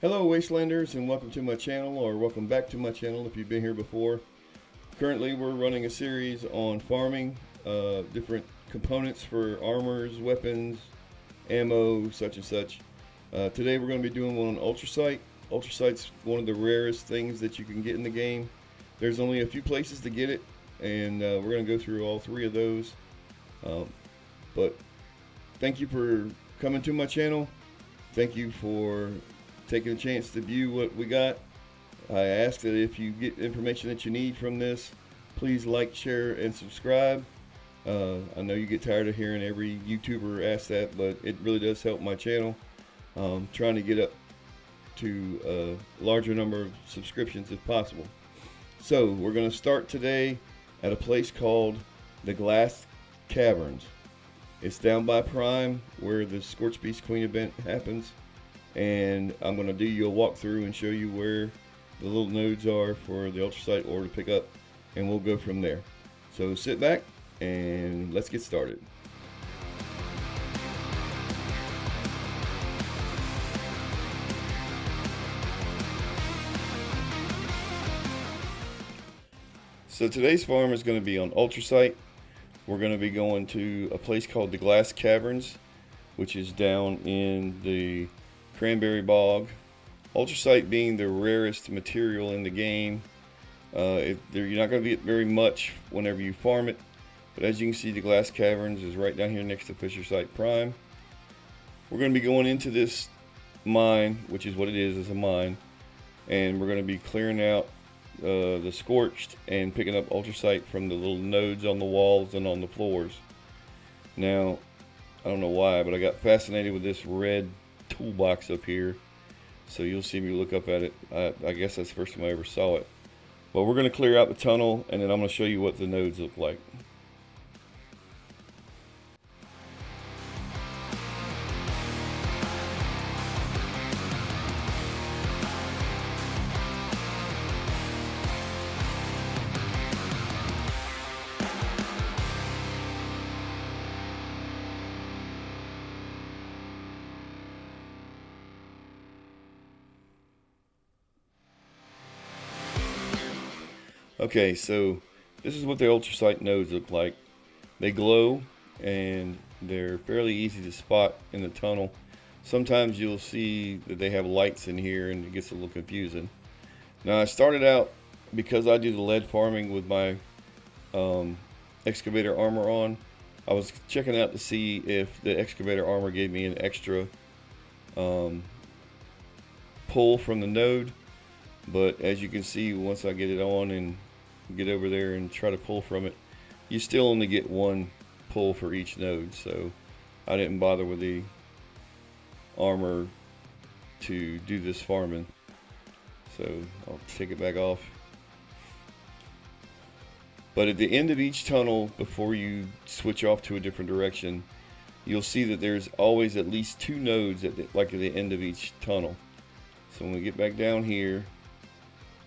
Hello Wastelanders, and welcome to my channel, or welcome back to my channel if you've been here before. Currently we're running a series on farming different components for armors, weapons, ammo, such and such. Today we're going to be doing one on Ultracite. Ultracite's one of the rarest things that you can get in the game. There's only a few places to get it, and we're going to go through all three of those. But thank you for coming to my channel. Thank you for taking a chance to view what we got. I ask that if you get information that you need from this, please like, share, and subscribe. I know you get tired of hearing every YouTuber ask that, but it really does help my channel. Trying to get up to a larger number of subscriptions if possible. So we're going to start today at a place called the Glass Caverns. It's down by Prime where the Scorch Beast Queen event happens. And I'm going to do you a walkthrough and show you where the little nodes are for the Ultracite ore to pick up, and we'll go from there. So sit back and let's get started. So today's farm is going to be on Ultracite. We're going to be going to a place called the Glass Caverns, which is down in the Cranberry Bog. Ultracite being the rarest material in the game, you're not going to get very much whenever you farm it, but as you can see, the Glass Caverns is right down here next to Fisher Site Prime. We're going to be going into this mine, which is what it is, a mine, and we're going to be clearing out the scorched and picking up Ultracite from the little nodes on the walls and on the floors. Now, I don't know why, but I got fascinated with this red toolbox up here, so you'll see me look up at it. I guess that's the first time I ever saw it. But we're going to clear out the tunnel, and then I'm going to show you what the nodes look like. Okay, so this is what the Ultracite nodes look like. They glow and they're fairly easy to spot in the tunnel. Sometimes you'll see that they have lights in here and it gets a little confusing. Now I started out, because I do the lead farming with my excavator armor on, I was checking out to see if the excavator armor gave me an extra pull from the node. But as you can see, once I get it on and get over there and try to pull from it, you still only get one pull for each node. So I didn't bother with the armor to do this farming. So I'll take it back off. But at the end of each tunnel, before you switch off to a different direction, you'll see that there's always at least two nodes at the end of each tunnel. So when we get back down here,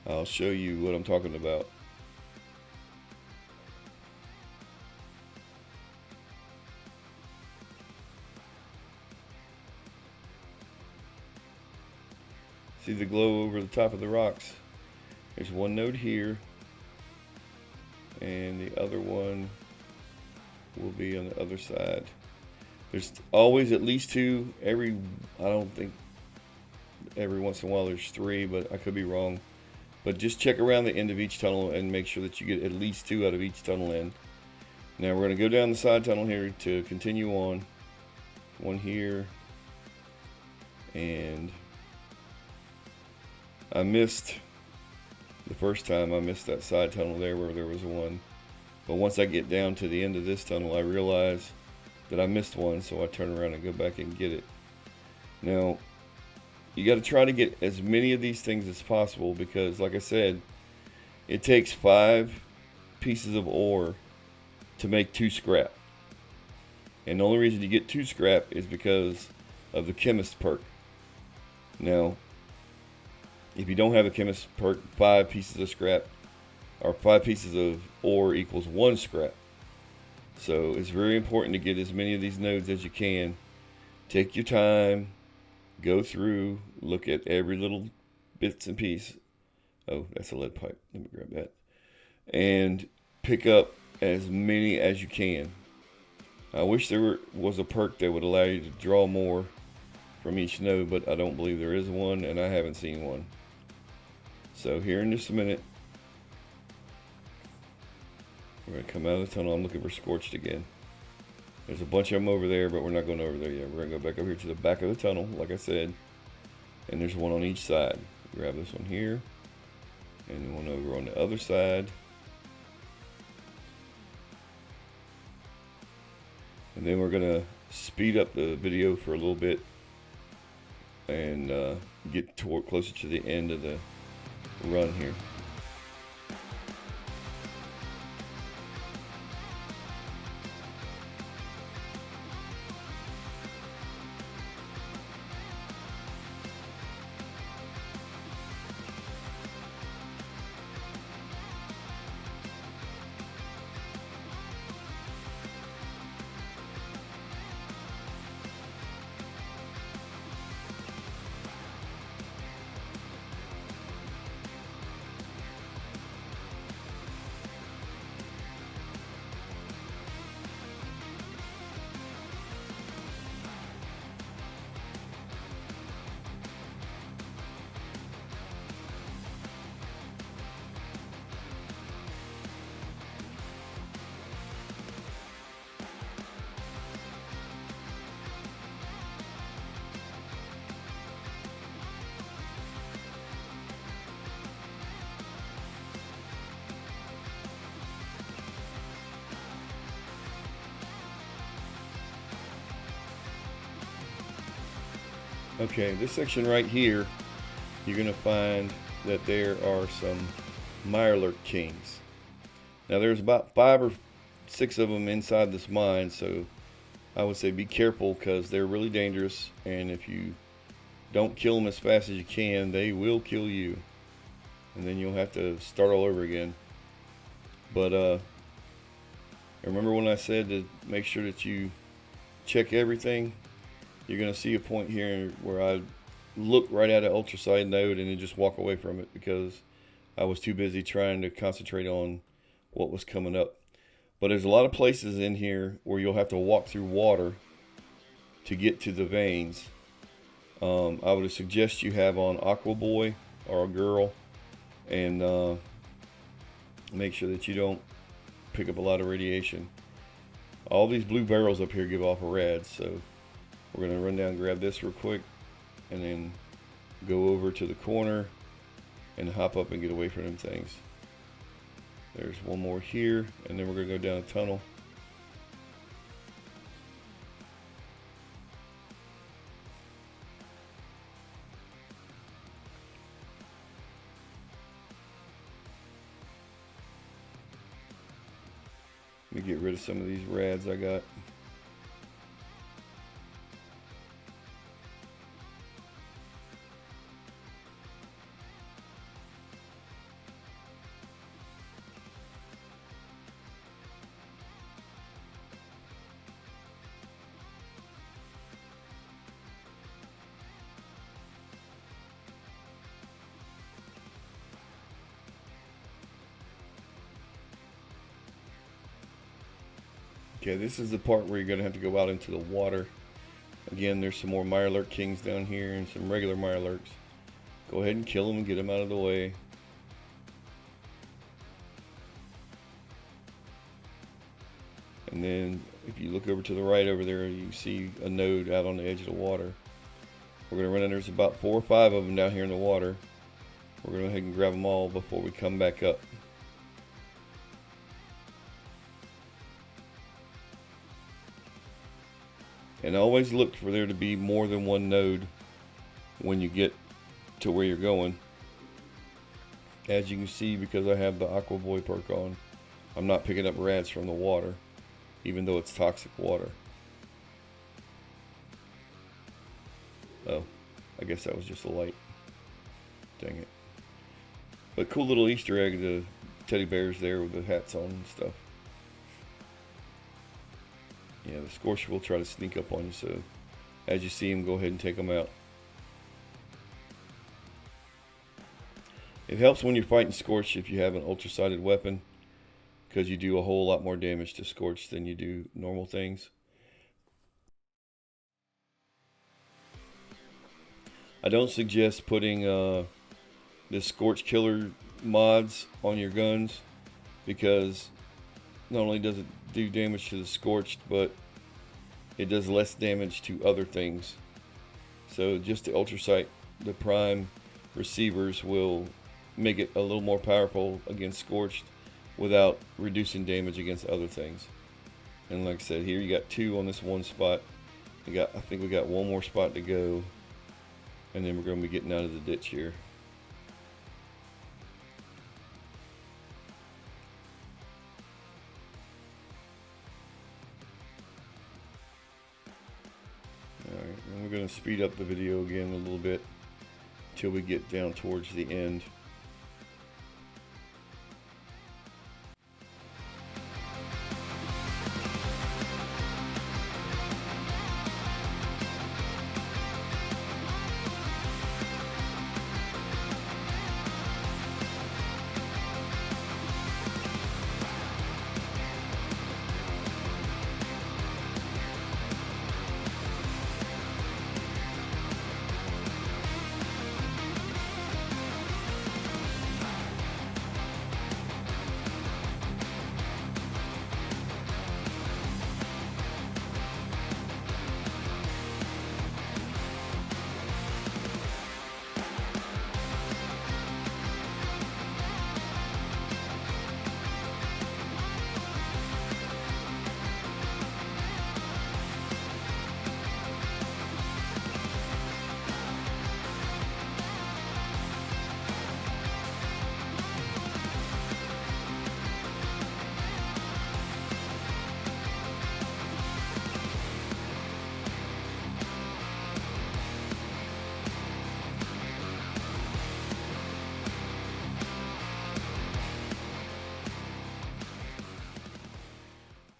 I'll show you what I'm talking about. See the glow over the top of the rocks? There's one node here, and the other one will be on the other side. There's always at least two. I don't think every once in a while there's three, but I could be wrong. But just check around the end of each tunnel and make sure that you get at least two out of each tunnel end. Now we're going to go down the side tunnel here to continue on. One here. And I missed, the first time I missed that side tunnel there where there was one. But once I get down to the end of this tunnel, I realize that I missed one, so I turn around and go back and get it. Now, you got to try to get as many of these things as possible, because like I said, it takes 5 pieces of ore to make 2 scrap. And the only reason you get 2 scrap is because of the chemist perk. Now, if you don't have a chemist perk, 5 pieces of scrap or 5 pieces of ore equals 1 scrap. So it's very important to get as many of these nodes as you can. Take your time. go through, look at every little bits and piece. Oh, that's a lead pipe. Let me grab that. And pick up as many as you can. I wish there was a perk that would allow you to draw more from each node, but I don't believe there is one, and I haven't seen one. So here in just a minute, we're going to come out of the tunnel. I'm looking for Scorched again. There's a bunch of them over there, but we're not going over there yet. We're going to go back over here to the back of the tunnel, like I said. And there's one on each side. Grab this one here. And then one over on the other side. And then we're going to speed up the video for a little bit. And get closer to the end of the run here. Okay, this section right here, you're going to find that there are some Mirelurk Kings. Now there's about 5 or 6 of them inside this mine, so I would say be careful because they're really dangerous, and if you don't kill them as fast as you can, they will kill you. And then you'll have to start all over again. But remember when I said to make sure that you check everything? You're going to see a point here where I look right at an Ultracite node and then just walk away from it because I was too busy trying to concentrate on what was coming up. But there's a lot of places in here where you'll have to walk through water to get to the veins. I would suggest you have on Aqua Boy or a girl, and make sure that you don't pick up a lot of radiation. All these blue barrels up here give off a rad, so we're going to run down and grab this real quick and then go over to the corner and hop up and get away from them things. There's one more here, and then we're going to go down a tunnel. Let me get rid of some of these rads I got. Okay, this is the part where you're going to have to go out into the water. Again, there's some more Mirelurk Kings down here and some regular Mirelurks. Go ahead and kill them and get them out of the way. And then if you look over to the right over there, you see a node out on the edge of the water. We're going to run in. There's about 4 or 5 of them down here in the water. We're going to go ahead and grab them all before we come back up. And always look for there to be more than one node when you get to where you're going. As you can see, because I have the Aqua Boy perk on, I'm not picking up rads from the water, even though it's toxic water. Oh, I guess that was just a light. Dang it. But cool little Easter egg, the teddy bears there with the hats on and stuff. Yeah, the Scorch will try to sneak up on you, so as you see him, go ahead and take him out. It helps when you're fighting Scorch if you have an ultracited weapon, because you do a whole lot more damage to Scorch than you do normal things. I don't suggest putting the Scorch Killer mods on your guns, because not only does it do damage to the Scorched, but it does less damage to other things. So just the Ultracite, the prime receivers will make it a little more powerful against Scorched without reducing damage against other things. And like I said, here you got 2 on this one spot. I think we got 1 more spot to go, and then we're going to be getting out of the ditch here. Alright, and we're going to speed up the video again a little bit until we get down towards the end.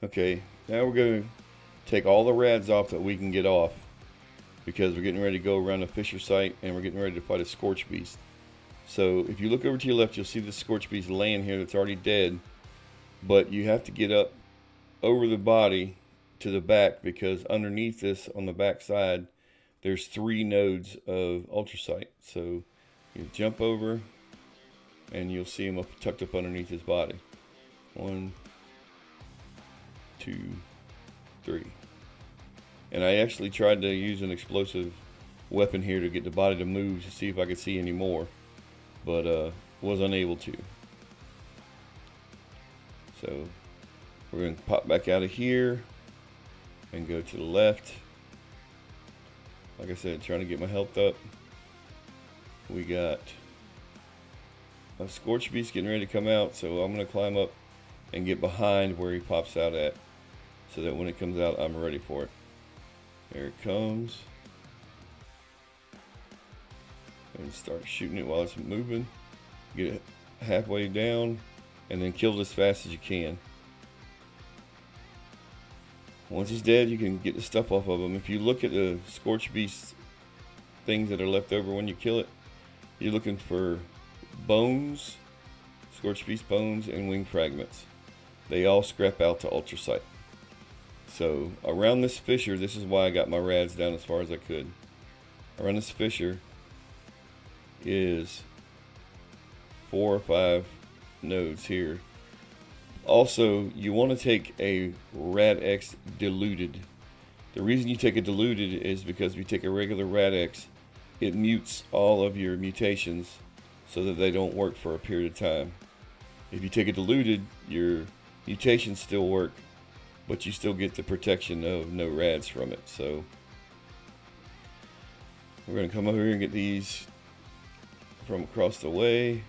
Okay, now we're going to take all the rads off that we can get off, because we're getting ready to go around the Fisher site and we're getting ready to fight a Scorch Beast. So if you look over to your left, you'll see the Scorch Beast laying here that's already dead, but you have to get up over the body to the back, because underneath this on the back side there's 3 nodes of Ultracite. So you jump over and you'll see him tucked up underneath his body. 1, 2, 3. And I actually tried to use an explosive weapon here to get the body to move to see if I could see any more, but was unable to. So we're going to pop back out of here and go to the left. Like I said, trying to get my health up. We got a Scorch Beast getting ready to come out, so I'm going to climb up and get behind where he pops out at, so that when it comes out, I'm ready for it. There it comes. And start shooting it while it's moving. Get it halfway down, and then kill it as fast as you can. Once he's dead, you can get the stuff off of him. If you look at the Scorch Beast things that are left over when you kill it, you're looking for bones, Scorch Beast bones, and wing fragments. They all scrap out to Ultracite. So around this fissure, this is why I got my rads down as far as I could. Around this fissure is 4 or 5 nodes here. Also, you want to take a Rad-X diluted. The reason you take a diluted is because if you take a regular Rad-X, it mutes all of your mutations so that they don't work for a period of time. If you take a diluted, your mutations still work, but you still get the protection of no rads from it. So we're going to come over here and get these from across the way.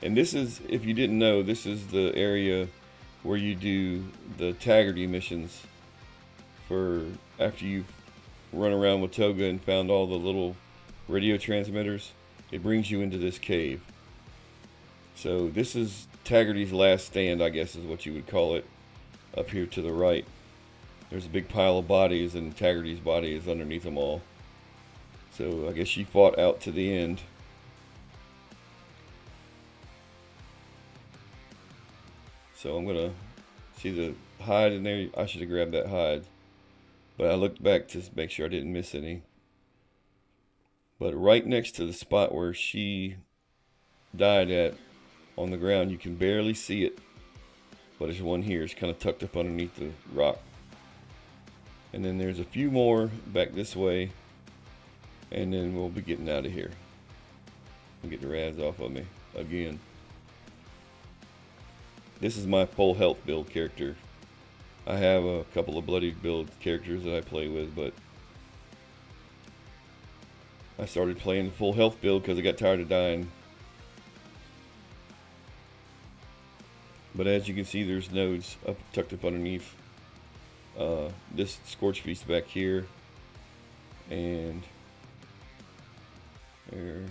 And this is, if you didn't know, this is the area where you do the Taggarty missions for after you've run around with Toga and found all the little radio transmitters. It brings you into this cave. So this is Taggarty's last stand, I guess is what you would call it, up here to the right. There's a big pile of bodies, and Taggarty's body is underneath them all. So I guess she fought out to the end. So I'm gonna see the hide in there. I should have grabbed that hide, but I looked back to make sure I didn't miss any. But right next to the spot where she died at on the ground, you can barely see it, but there's one here. It's kind of tucked up underneath the rock. And then there's a few more back this way, and then we'll be getting out of here. I'll get the rads off of me again. This is my full health build character. I have a couple of bloody build characters that I play with, but I started playing the full health build because I got tired of dying. But as you can see, there's nodes tucked up underneath this Scorch Beast back here, and there,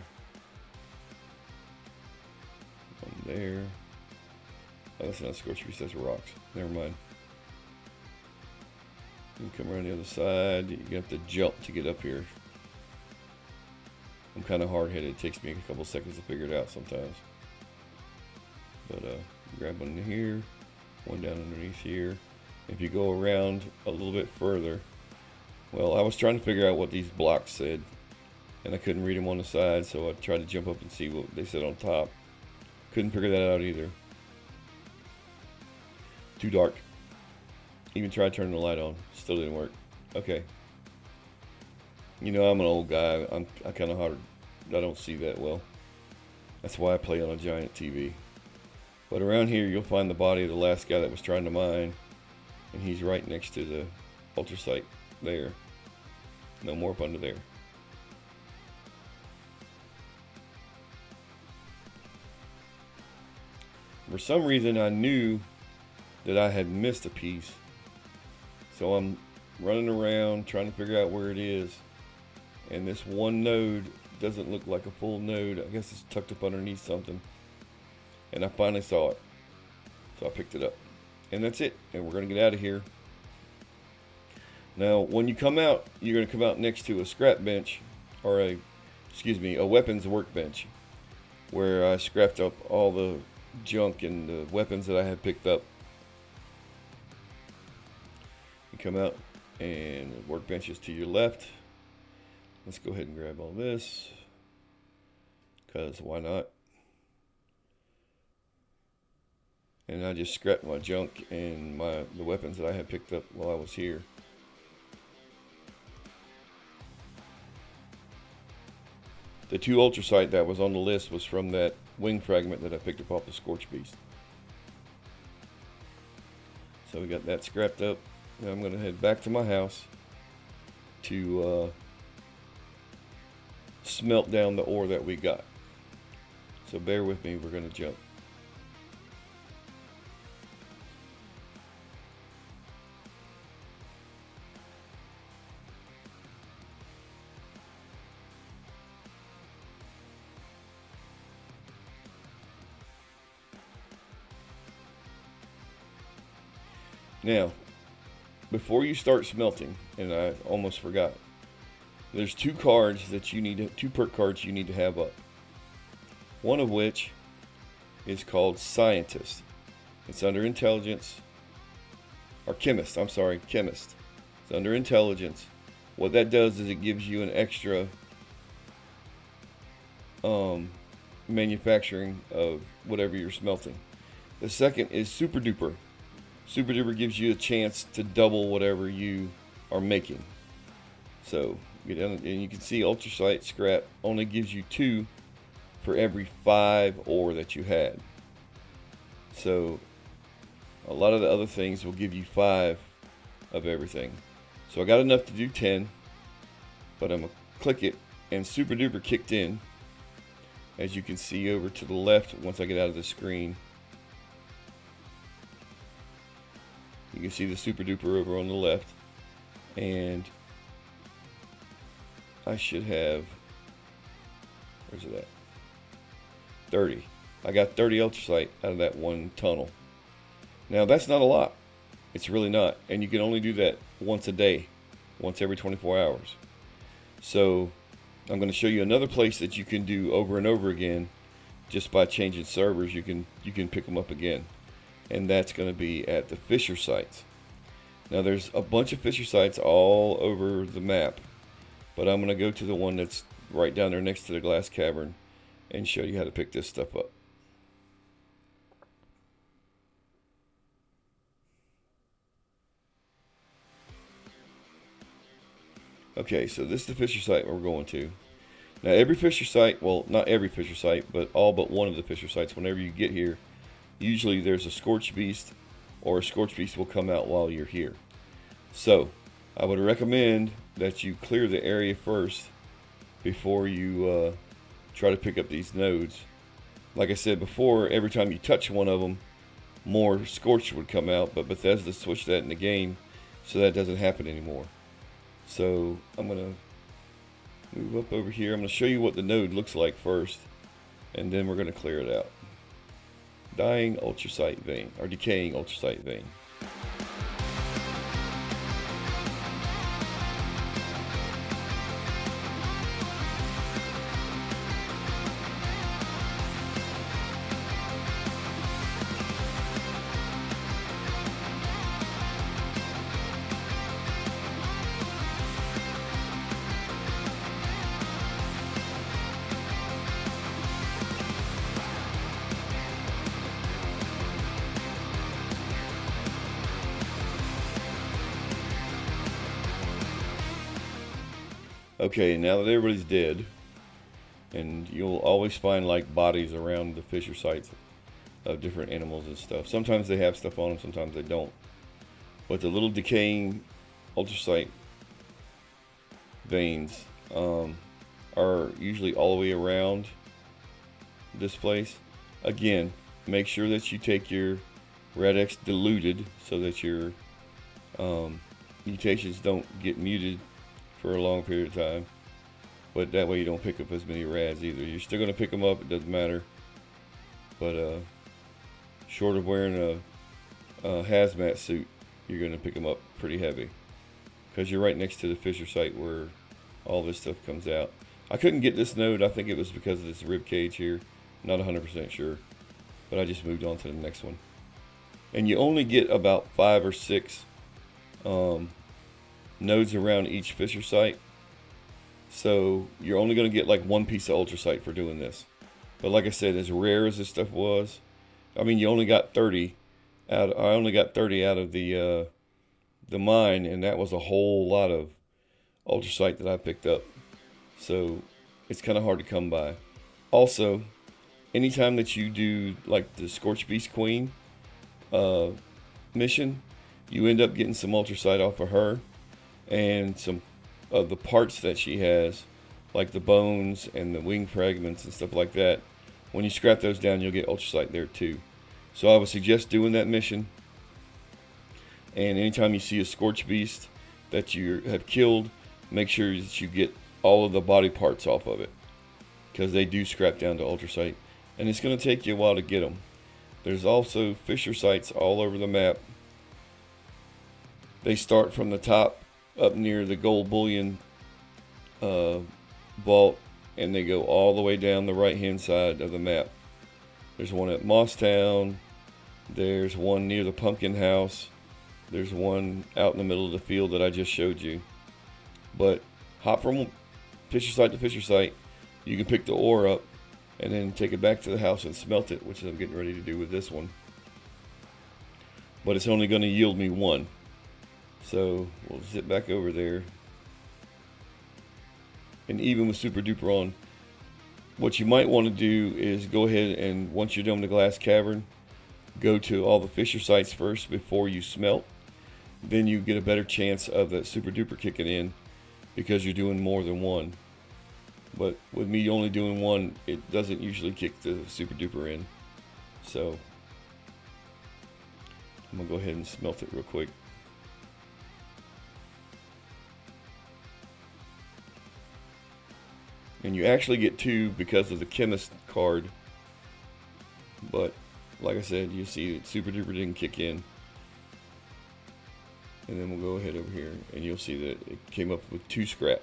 one there. Oh, that's not Scorch Beast, that's rocks. Never mind. You come around the other side. You have to jump to get up here. I'm kind of hard-headed. It takes me a couple seconds to figure it out sometimes. But grab one in here, one down underneath here. If you go around a little bit further, well, I was trying to figure out what these blocks said, and I couldn't read them on the side, so I tried to jump up and see what they said on top. Couldn't figure that out either. Too dark. Even tried turning the light on, still didn't work. Okay. You know, I'm an old guy. I kind of hard. I don't see that well. That's why I play on a giant TV. But around here, you'll find the body of the last guy that was trying to mine, and he's right next to the Ultracite there. No more up under there. For some reason, I knew that I had missed a piece, so I'm running around trying to figure out where it is, and this one node doesn't look like a full node. I guess it's tucked up underneath something, and I finally saw it, so I picked it up, and that's it. And we're gonna get out of here. Now when you come out, you're gonna come out next to a scrap bench, or a weapons workbench, where I scrapped up all the junk and the weapons that I had picked up. You come out, and the workbench is to your left. Let's go ahead and grab all this, because why not? And I just scrapped my junk and the weapons that I had picked up while I was here. The 2 Ultracite that was on the list was from that wing fragment that I picked up off the Scorch Beast. So we got that scrapped up. Now I'm going to head back to my house to smelt down the ore that we got. So bear with me, we're going to jump. Now, before you start smelting, and I almost forgot, there's 2 cards that you need, 2 perk cards you need to have up. One of which is called Scientist. It's under Intelligence, or Chemist, I'm sorry, Chemist. It's under Intelligence. What that does is it gives you an extra manufacturing of whatever you're smelting. The second is Super Duper. Super Duper gives you a chance to double whatever you are making. So get down, and you can see Ultracite scrap only gives you 2 for every 5 ore that you had. So a lot of the other things will give you 5 of everything. So I got enough to do 10, but I'm gonna click it, and Super Duper kicked in, as you can see over to the left once I get out of the screen. You can see the Super Duper over on the left, and I should have, where's it at? 30. I got 30 Ultracite out of that one tunnel. Now that's not a lot. It's really not. And you can only do that once a day, once every 24 hours. So I'm going to show you another place that you can do over and over again just by changing servers. You can pick them up again. and that's going to be at the fisher sites. Now there's a bunch of fisher sites all over the map, but I'm going to go to the one that's right down there next to the glass cavern and show you how to pick this stuff up. Okay, so this is the fisher site we're going to. Now every fisher site, well, not every fisher site, but all but one of the fisher sites, whenever you get here, usually there's a Scorch Beast, or a Scorch Beast will come out while you're here. So I would recommend that you clear the area first before you try to pick up these nodes. Like I said before, every time you touch one of them, more Scorch would come out, but Bethesda switched that in the game so that doesn't happen anymore. So I'm going to move up over here. I'm going to show you what the node looks like first, and then we're going to clear it out. Dying Ultracite vein, or decaying Ultracite vein. Okay, now that everybody's dead, and you'll always find like bodies around the fisher sites of different animals and stuff. Sometimes they have stuff on them, sometimes they don't. But the little decaying ultracite veins are usually all the way around this place. Again, make sure that you take your Rad-X diluted so that your mutations don't get muted for a long period of time, but that way you don't pick up as many rads either. You're still going to pick them up, it doesn't matter, but short of wearing a hazmat suit, you're going to pick them up pretty heavy because you're right next to the fisher site where all this stuff comes out. I couldn't get this node. I think it was because of this rib cage here, not 100% sure, but I just moved on to the next one. And you only get about 5 or 6 nodes around each fisher site, so you're only going to get like one piece of ultracite for doing this. But like I said, as rare as this stuff was, I mean, you only got 30 out. I only got 30 out of the mine, and that was a whole lot of ultracite that I picked up. So it's kind of hard to come by. Also, anytime that you do like the Scorch Beast Queen mission, you end up getting some ultracite off of her. And some of the parts that she has, like the bones and the wing fragments and stuff like that, when you scrap those down, you'll get ultracite there too. So I would suggest doing that mission. And anytime you see a Scorch Beast that you have killed, make sure that you get all of the body parts off of it, because they do scrap down to ultracite, and it's going to take you a while to get them. There's also fisher sites all over the map. They start from the top up near the gold bullion vault, and they go all the way down the right hand side of the map. There's one at Mosstown, there's one near the pumpkin house, there's one out in the middle of the field that I just showed you. But hop from fisher site to fisher site, you can pick the ore up and then take it back to the house and smelt it, which I'm getting ready to do with this one. But it's only going to yield me one. So we'll zip back over there. And even with Super Duper on, what you might want to do is go ahead and, once you're done with the glass cavern, go to all the fisher sites first before you smelt. Then you get a better chance of that Super Duper kicking in, because you're doing more than one. But with me only doing one, it doesn't usually kick the Super Duper in. So I'm going to go ahead and smelt it real quick. And you actually get 2 because of the chemist card. But like I said, you see that Super Duper didn't kick in. And then we'll go ahead over here and you'll see that it came up with 2 scrap.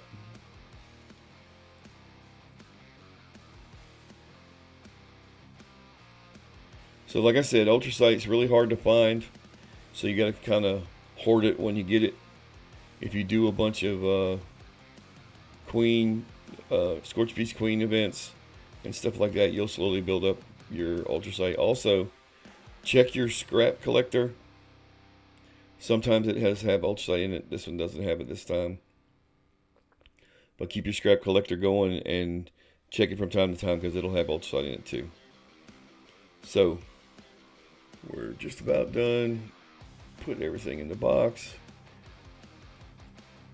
So like I said, Ultracite is really hard to find, so you got to kind of hoard it when you get it. If you do a bunch of Scorch Beast Queen events and stuff like that, you'll slowly build up your Ultracite. Also, check your scrap collector. Sometimes it has Ultracite in it. This one doesn't have it this time. But keep your scrap collector going and check it from time to time because it'll have Ultracite in it too. So, we're just about done. Put everything in the box.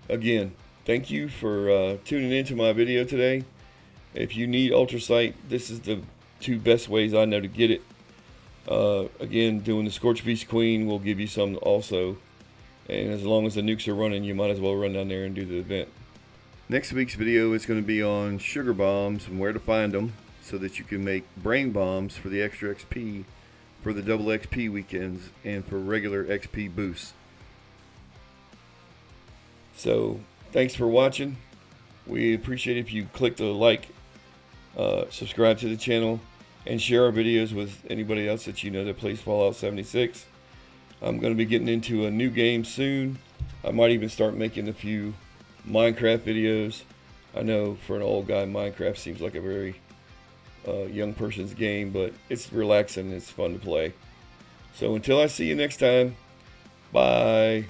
Again, thank you for tuning into my video today. If you need Ultracite, this is the 2 best ways I know to get it. Again, doing the Scorch Beast Queen will give you some also. And as long as the nukes are running, you might as well run down there and do the event. Next week's video is going to be on sugar bombs and where to find them so that you can make brain bombs for the extra XP for the double XP weekends and for regular XP boosts. So, thanks for watching. We appreciate if you click the like, subscribe to the channel, and share our videos with anybody else that you know that plays Fallout 76. I'm going to be getting into a new game soon. I might even start making a few Minecraft videos. I know for an old guy, Minecraft seems like a very young person's game, but it's relaxing and it's fun to play. So until I see you next time, bye.